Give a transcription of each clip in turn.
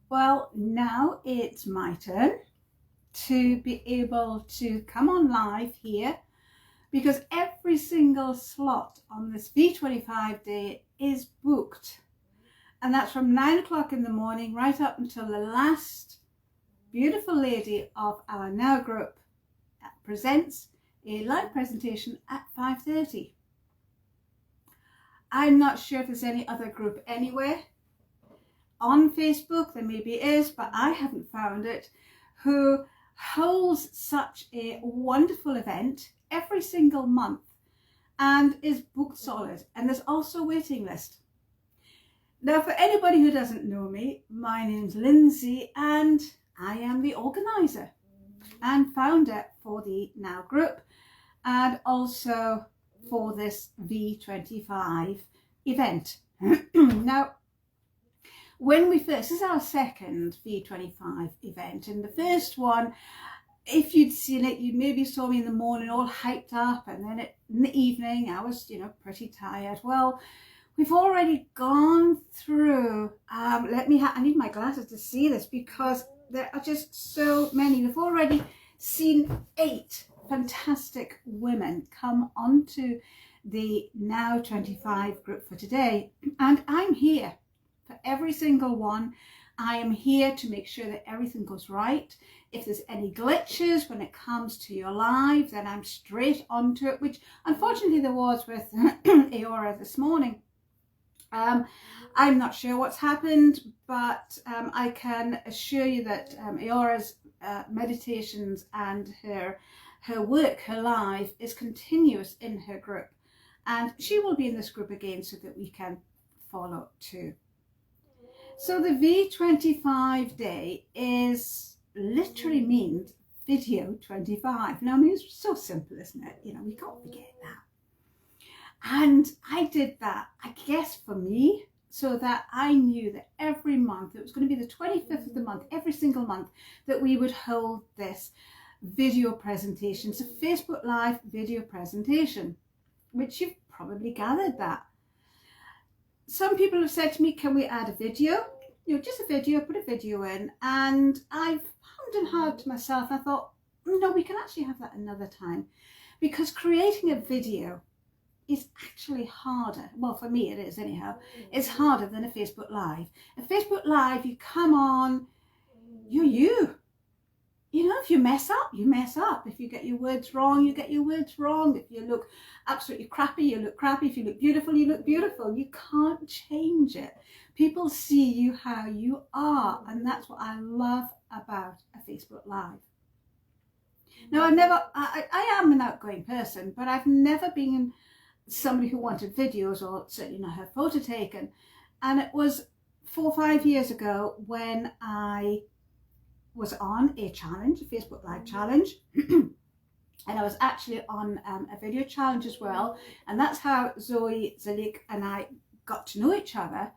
Well, now it's my turn to be able to come on live here, because every single slot on this V25 day is booked. And that's from 9 o'clock in the morning right up until the last beautiful lady of our Now group presents a live presentation at 5:30. I'm not sure if there's any other group anywhere on Facebook, there maybe is, but I haven't found it, who holds such a wonderful event every single month and is booked solid. And there's also a waiting list. Now, for anybody who doesn't know me, my name's Lindsay and I am the organiser and founder for the Now group and also for this V25 event. Now, when we first, this is our second V25 event, and the first one, if you'd seen it, you maybe saw me in the morning all hyped up, and then in the evening I was, pretty tired. Well, we've already gone through, I need my glasses to see this because there are just so many. We've already seen 8 fantastic women come onto the Now 25 group for today, and I'm here for every single one. I am here to make sure that everything goes right. If there's any glitches when it comes to your live, then I'm straight onto it, which unfortunately there was with Aora this morning. I'm not sure what's happened, but I can assure you that Aora's meditations and her work, her live, is continuous in her group. And she will be in this group again so that we can follow too. So the V25 day is literally means video 25. Now, I mean, it's so simple, isn't it? We can't forget that. And I did that, I guess, for me, so that I knew that every month, it was going to be the 25th of the month, every single month, that we would hold this video presentation. It's a Facebook Live video presentation, which you've probably gathered that. Some people have said to me, can we add a video? Just a video, put a video in. And I've hummed and hawed to myself. I thought, no, we can actually have that another time. Because creating a video is actually harder. Well, for me it is anyhow. It's harder than a Facebook Live. A Facebook Live, you come on, you're you. If you mess up, you mess up. If you get your words wrong, you get your words wrong. If you look absolutely crappy, you look crappy. If you look beautiful, you look beautiful. You can't change it. People see you how you are, and that's what I love about a Facebook Live. Now, I am an outgoing person, but I've never been somebody who wanted videos or certainly not her photo taken. And it was 4 or 5 years ago when I was on a challenge, a Facebook Live challenge, and I was actually on a video challenge as well, and that's how Zoe Zalik and I got to know each other,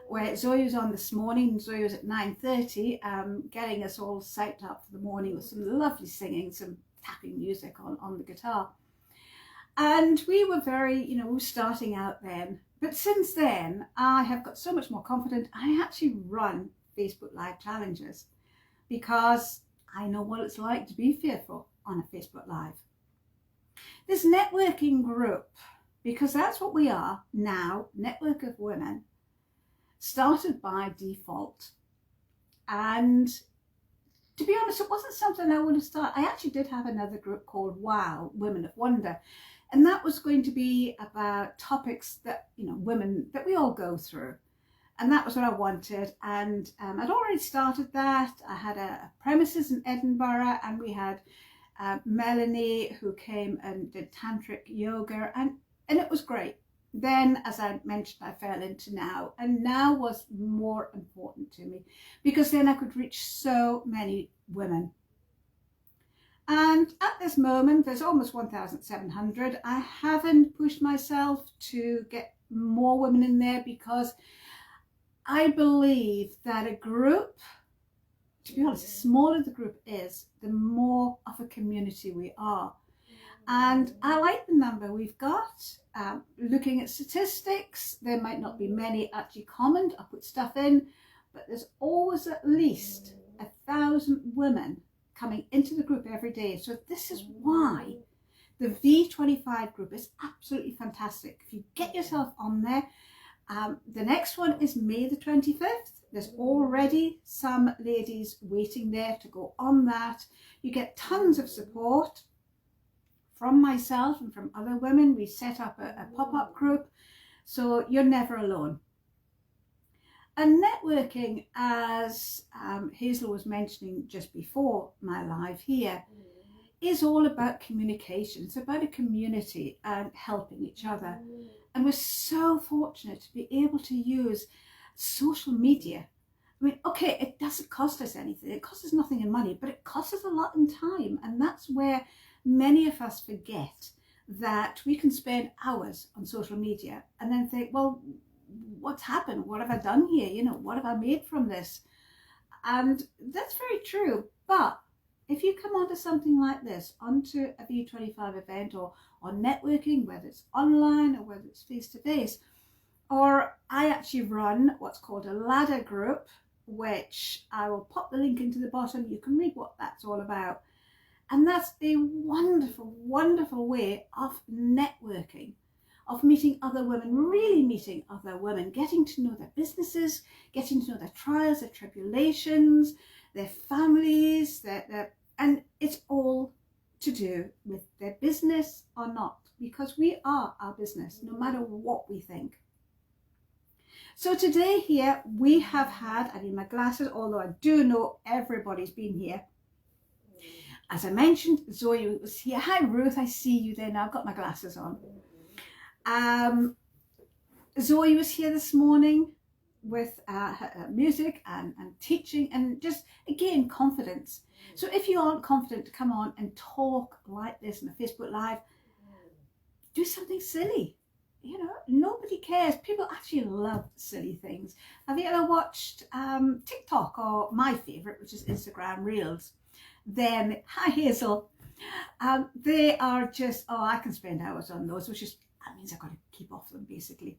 where Zoe was on this morning. Zoe was at 9:30 getting us all psyched up for the morning with some lovely singing, some tapping music on the guitar, and we were very, we were starting out then, but since then I have got so much more confident. I actually run Facebook Live challenges because I know what it's like to be fearful on a Facebook Live. This networking group, because that's what we are now, network of women, started by default. And to be honest, it wasn't something I would have started. I actually did have another group called WOW, Women of Wonder. And that was going to be about topics that, women, that we all go through. And that was what I wanted. And I'd already started that. I had a premises in Edinburgh, and we had Melanie who came and did tantric yoga, and it was great. Then, as I mentioned, I fell into Now, and Now was more important to me because then I could reach so many women. And at this moment, there's almost 1,700. I haven't pushed myself to get more women in there because I believe that a group, to be honest, the smaller the group is, the more of a community we are. And I like the number we've got. Looking at statistics, there might not be many actually comment. I put stuff in, but there's always at least 1,000 women coming into the group every day. So this is why the V25 group is absolutely fantastic. If you get yourself on there, the next one is May the 25th. There's already some ladies waiting there to go on that. You get tons of support from myself and from other women. We set up a pop-up group, so you're never alone. And networking, as Hazel was mentioning just before my live here, is all about communication. It's about a community and helping each other. And we're so fortunate to be able to use social media. I mean, okay, it doesn't cost us anything. It costs us nothing in money, but it costs us a lot in time. And that's where many of us forget that we can spend hours on social media and then think, well, what's happened? What have I done here? You know, what have I made from this? And that's very true. But if you come onto something like this, onto a V25 event or networking, whether it's online or whether it's face-to-face, or I actually run what's called a ladder group, which I will pop the link into the bottom. You can read what that's all about. And that's a wonderful, wonderful way of networking, of meeting other women, really meeting other women, getting to know their businesses, getting to know their trials, their tribulations, their families, and it's all to do with their business or not, because we are our business, no matter what we think. So today here we have had, I need my glasses, although I do know everybody's been here. As I mentioned, Zoe was here. Hi Ruth, I see you there now. I've got my glasses on. Zoe was here this morning with her music and teaching, and just again confidence. So if you aren't confident to come on and talk like this in a Facebook Live, do something silly. You know, nobody cares. People actually love silly things. Have you ever watched TikTok, or my favourite, which is Instagram Reels? Then, hi Hazel. They are just, oh, I can spend hours on those, which is, that means I've got to keep off them basically.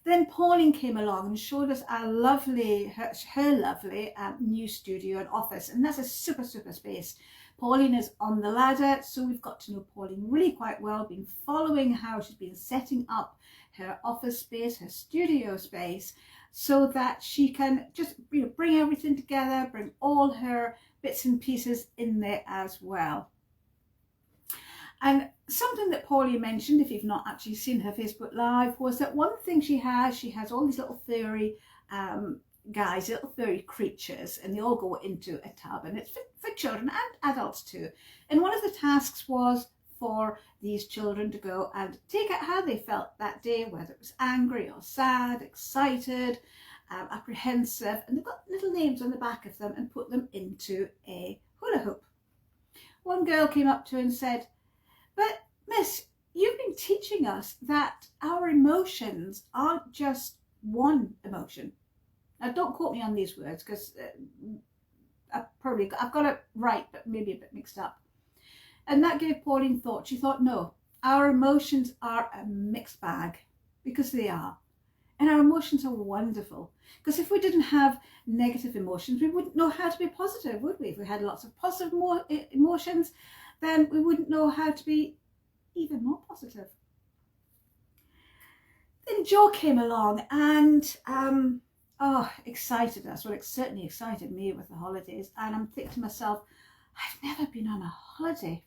Then Pauline came along and showed us our lovely, her lovely new studio and office, and that's a super, super space. Pauline is on the ladder, so we've got to know Pauline really quite well, been following how she's been setting up her office space, her studio space, so that she can just, you know, bring everything together, bring all her bits and pieces in there as well. And something that Pauline mentioned, if you've not actually seen her Facebook Live, was that one thing she has all these little furry guys, little furry creatures, and they all go into a tub, and it's for children and adults too. And one of the tasks was for these children to go and take out how they felt that day, whether it was angry or sad, excited, apprehensive, and they've got little names on the back of them, and put them into a hula hoop. One girl came up to her and said, "But Miss, you've been teaching us that our emotions aren't just one emotion." Now don't quote me on these words, because I've got it right, but maybe a bit mixed up. And that gave Pauline thought. She thought, no, our emotions are a mixed bag, because they are. And our emotions are wonderful, because if we didn't have negative emotions, we wouldn't know how to be positive, would we? If we had lots of positive emotions, then we wouldn't know how to be even more positive. Then Joe came along and excited us. Well, it certainly excited me with the holidays. And I'm thinking to myself, I've never been on a holiday.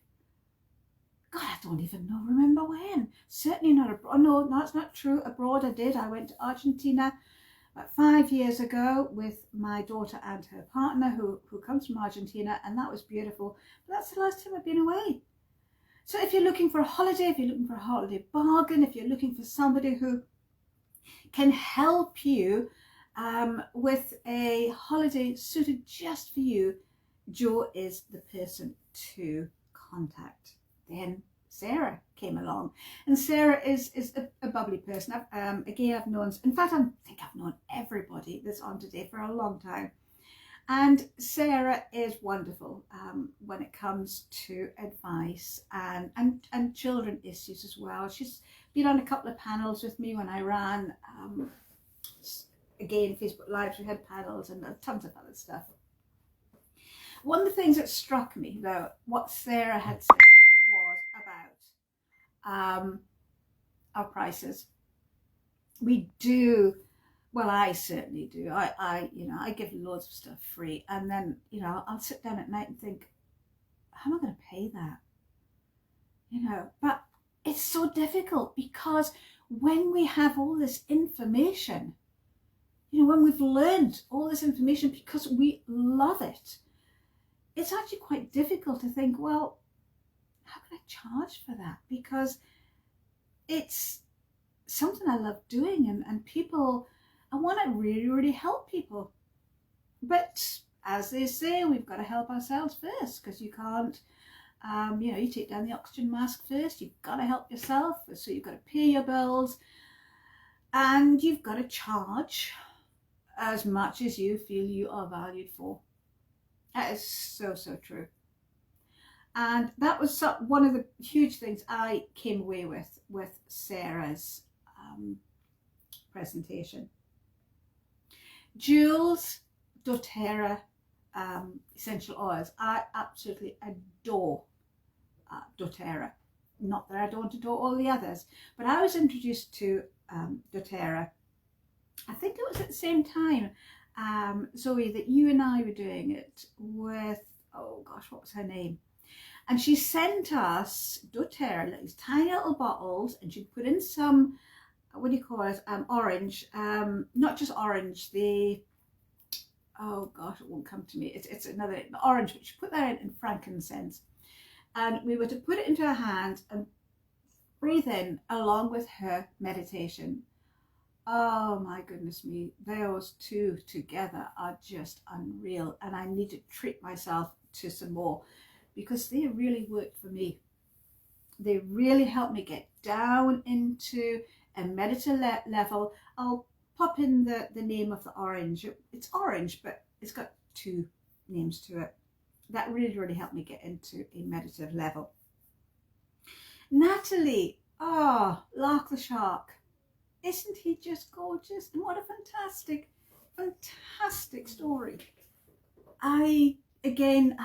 God, I don't even remember when. Certainly not abroad. No, that's not true. Abroad I did. I went to Argentina about 5 years ago with my daughter and her partner who comes from Argentina, and that was beautiful. But that's the last time I've been away. So if you're looking for a holiday, if you're looking for a holiday bargain, if you're looking for somebody who can help you with a holiday suited just for you, Joe is the person to contact. Then Sarah came along, and Sarah is a bubbly person. Again, I've known, in fact, I think I've known everybody that's on today for a long time. And Sarah is wonderful when it comes to advice and children issues as well. She's been on a couple of panels with me when I ran again, Facebook Lives, we had panels and tons of other stuff. One of the things that struck me, though, what Sarah had said was about our prices. We do, well, I certainly do. I give loads of stuff free, and then, I'll sit down at night and think, how am I going to pay that? But it's so difficult, because when we have all this information, when we've learned all this information because we love it, it's actually quite difficult to think, well, how can I charge for that? Because it's something I love doing, and people, I want to really, really help people. But as they say, we've got to help ourselves first, because you can't, you take down the oxygen mask first, you've got to help yourself, so you've got to pay your bills, and you've got to charge as much as you feel you are valued for. That is so, so true. And that was one of the huge things I came away with Sarah's presentation. Jules doTERRA essential oils. I absolutely adore doTERRA. Not that I don't adore all the others, but I was introduced to doTERRA, I think it was at the same time, Zoe, that you and I were doing it with, oh gosh, what was her name? And she sent us doTERRA, these tiny little bottles, and she'd put in some, what do you call it, orange, not just orange, oh gosh, it won't come to me, it's another orange, but she put that in frankincense. And we were to put it into her hand and breathe in along with her meditation. Oh my goodness me, those two together are just unreal, and I need to treat myself to some more, because they really worked for me. They really helped me get down into a meditative level. I'll pop in the name of the orange. It's orange, but it's got two names to it. That really, really helped me get into a meditative level. Natalie, Lark the Shark. Isn't he just gorgeous? And what a fantastic, fantastic story. Again,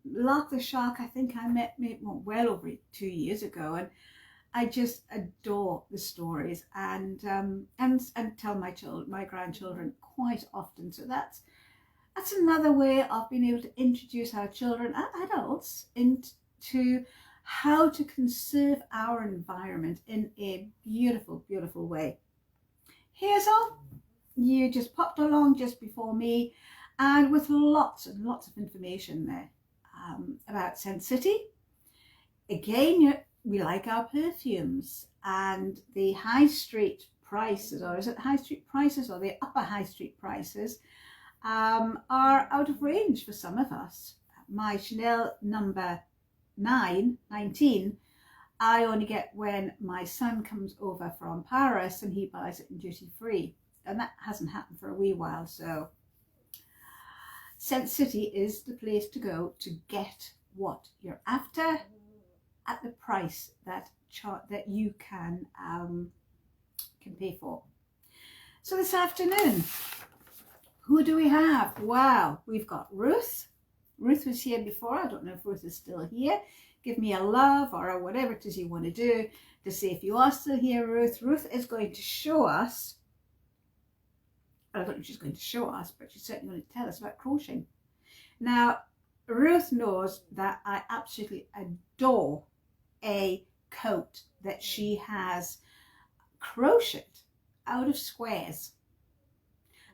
Lark the Shark, I think I met well over 2 years ago, and I just adore the stories and tell my grandchildren quite often. So that's another way of being able to introduce our children and adults into how to conserve our environment in a beautiful, beautiful way. Hazel, you just popped along just before me, and with lots and lots of information there about Scent City. Again, we like our perfumes, and the high street prices, or is it high street prices or the upper high street prices, are out of range for some of us. My Chanel number 19, I only get when my son comes over from Paris and he buys it in duty free, and that hasn't happened for a wee while. So Scent City is the place to go to get what you're after at the price that you can pay for. So this afternoon, who do we have? Wow, we've got Ruth. Ruth was here before. I don't know if Ruth is still here. Give me a love or whatever it is you want to do to say if you are still here, Ruth. Ruth is going to show us, I don't know if she's going to show us, but she's certainly going to tell us about crocheting. Now, Ruth knows that I absolutely adore a coat that she has crocheted out of squares.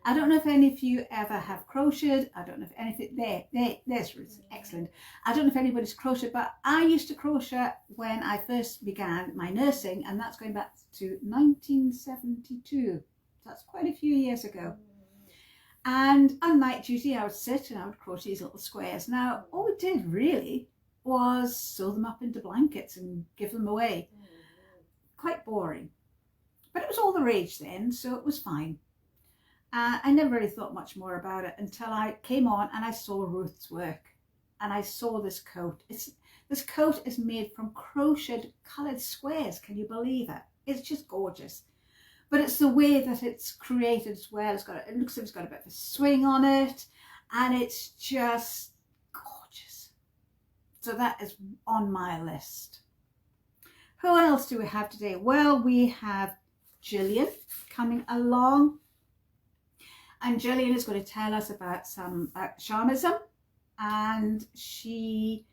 I don't know if any of you ever have crocheted. I don't know if anything, there's Ruth, excellent. I don't know if anybody's crocheted, but I used to crochet when I first began my nursing, and that's going back to 1972. That's quite a few years ago. And on night duty, I would sit and I would crochet these little squares. Now, all we did really was sew them up into blankets and give them away. Quite boring. But it was all the rage then, so it was fine. I never really thought much more about it until I came on and I saw Ruth's work. And I saw this coat. This coat is made from crocheted coloured squares. Can you believe it? It's just gorgeous. but it's the way that it's created as well. It looks like it's got a bit of a swing on it, and it's just gorgeous. So that is on my list. Who else do we have today? Well, we have Jillian coming along, and Jillian is going to tell us about shamanism, and she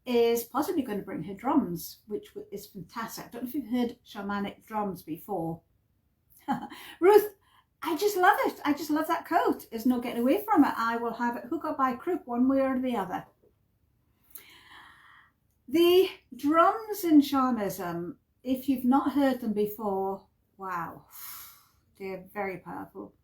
is possibly going to bring her drums, which is fantastic. I don't know if you've heard shamanic drums before. Ruth, I just love it. I just love that coat. There's no getting away from it. I will have it hook or by crook, one way or the other. The drums in shamanism, if you've not heard them before, wow, they're very powerful.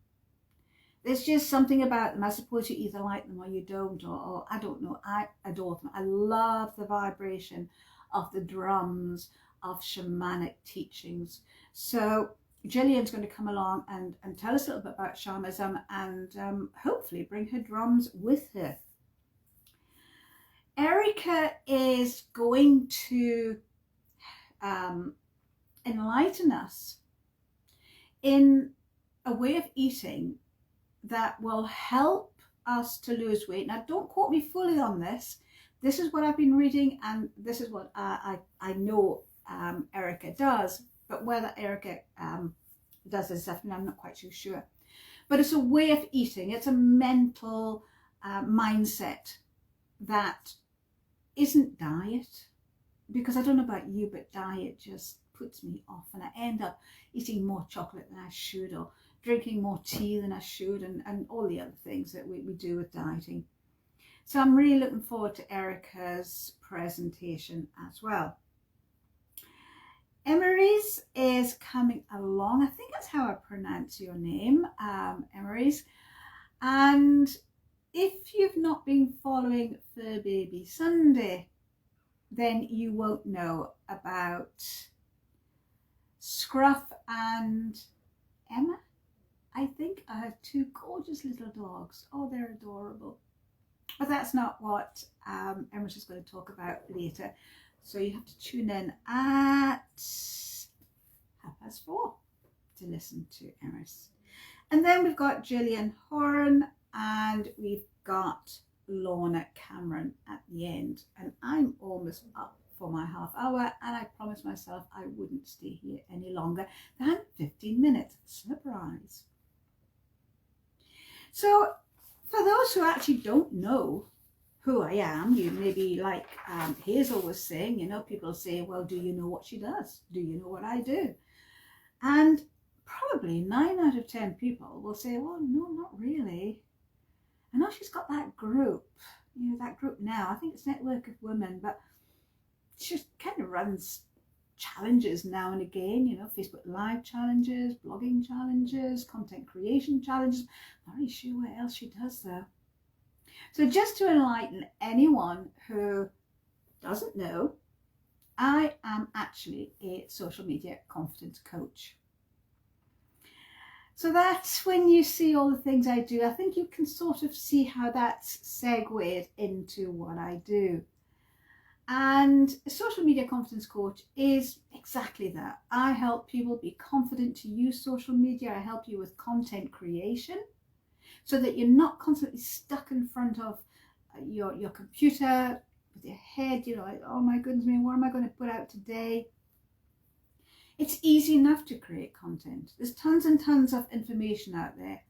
There's just something about them. I suppose you either like them or you don't, or I don't know. I adore them. I love the vibration of the drums of shamanic teachings. So Jillian's going to come along and tell us a little bit about shamanism, and hopefully bring her drums with her. Erica is going to enlighten us in a way of eating that will help us to lose weight. Now, don't quote me fully on this. This is what I've been reading, and this is what I know Erica does. But whether Erica does this stuff, I'm not quite too sure. But it's a way of eating. It's a mental mindset that isn't diet. Because I don't know about you, but diet just puts me off, and I end up eating more chocolate than I should, or drinking more tea than I should, and all the other things that we do with dieting. So I'm really looking forward to Erica's presentation as well. Emery's is coming along. I think that's how I pronounce your name, Emery's. And if you've not been following Fur Baby Sunday, then you won't know about Scruff and Emma. I think I have two gorgeous little dogs. Oh, they're adorable. But that's not what Emma's just going to talk about later. So you have to tune in at 4:30 to listen to Emma's. And then we've got Jillian Horn, and we've got Lorna Cameron at the end. And I'm almost up for my half hour, and I promised myself I wouldn't stay here any longer than 15 minutes. Surprise. So for those who actually don't know who I am, you maybe like Hazel was saying, you know, people say, well, do you know what she does? Do you know what I do? And probably 9 out of 10 people will say, well, no, not really. I know she's got that group, you know, that group now. I think it's Network of Women, but she just kind of runs challenges now and again, you know, Facebook Live challenges, blogging challenges, content creation challenges. Not really sure what else she does though. So just to enlighten anyone who doesn't know, I am actually a social media confidence coach. So that's when you see all the things I do, I think you can sort of see how that's segued into what I do. And a social media confidence coach is exactly that. I help people be confident to use social media. I help you with content creation so that you're not constantly stuck in front of your computer with your head, you know, like, oh my goodness me, what am I going to put out today? It's easy enough to create content. There's tons and tons of information out there,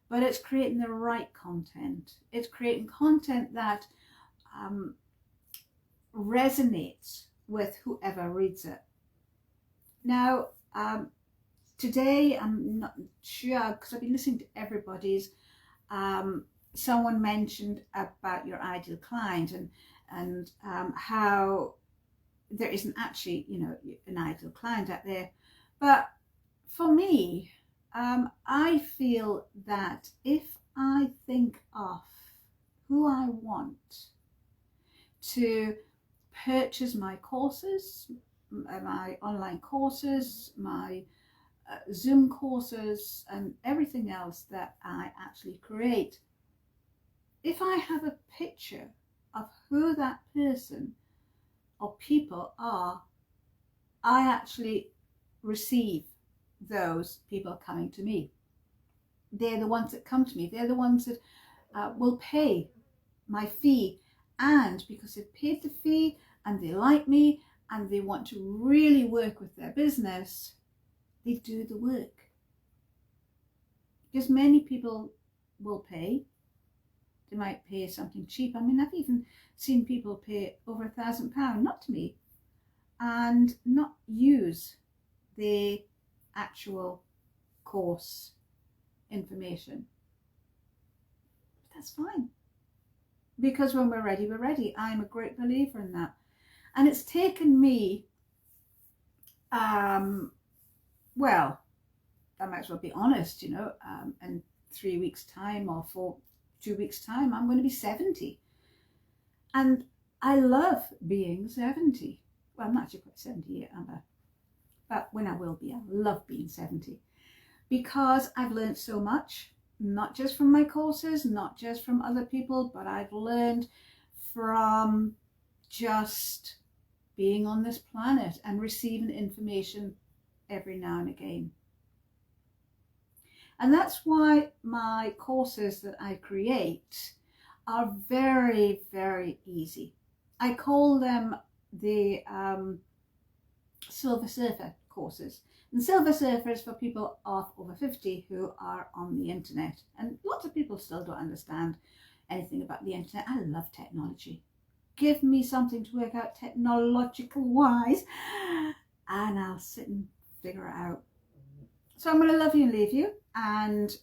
but it's creating the right content. It's creating content that resonates with whoever reads it. Now, today, I'm not sure, because I've been listening to everybody's, someone mentioned about your ideal client and how there isn't actually, you know, an ideal client out there. But for me, I feel that if I think of who I want to purchase my courses, my online courses, my Zoom courses, and everything else that I actually create, if I have a picture of who that person or people are, I actually receive those people coming to me. They're the ones that come to me. They're the ones that will pay my fee. And because they've paid the fee and they like me and they want to really work with their business, they do the work. Because many people will pay. They might pay something cheap. I mean, I've even seen people pay over £1,000, not to me, and not use the actual course information. But that's fine. Because when we're ready, we're ready. I'm a great believer in that. And it's taken me, well, I might as well be honest, you know, in 3 weeks' time or 2 weeks' time, I'm going to be 70. And I love being 70. Well, I'm not actually quite 70 yet, am I? But when I will be, I love being 70. Because I've learned so much, not just from my courses, not just from other people, but I've learned from just being on this planet and receiving information every now and again. And that's why my courses that I create are very, very easy. I call them the Silver Surfer courses. And Silver Surfer is for people of over 50 who are on the internet. And lots of people still don't understand anything about the internet. I love technology. Give me something to work out technological wise and I'll sit and figure it out. So I'm going to love you and leave you and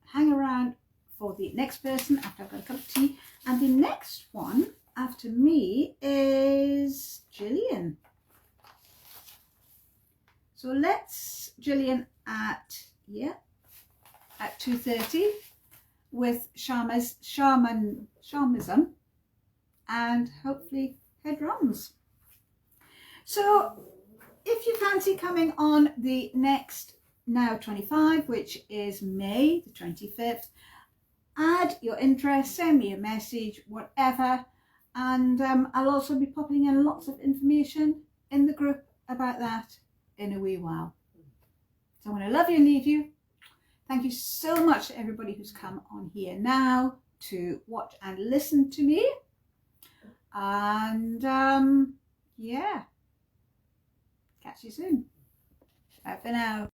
hang around for the next person after I've got a cup of tea. And the next one after me is Jillian. So let's Jillian at 2:30 with shamanism and hopefully her drums. So if you fancy coming on the next Now 25, which is May the 25th, add your interest, send me a message, whatever, and I'll also be popping in lots of information in the group about that in a wee while. So I'm going to love you and leave you. Thank you so much to everybody who's come on here now to watch and listen to me. And yeah, catch you soon. Bye for now.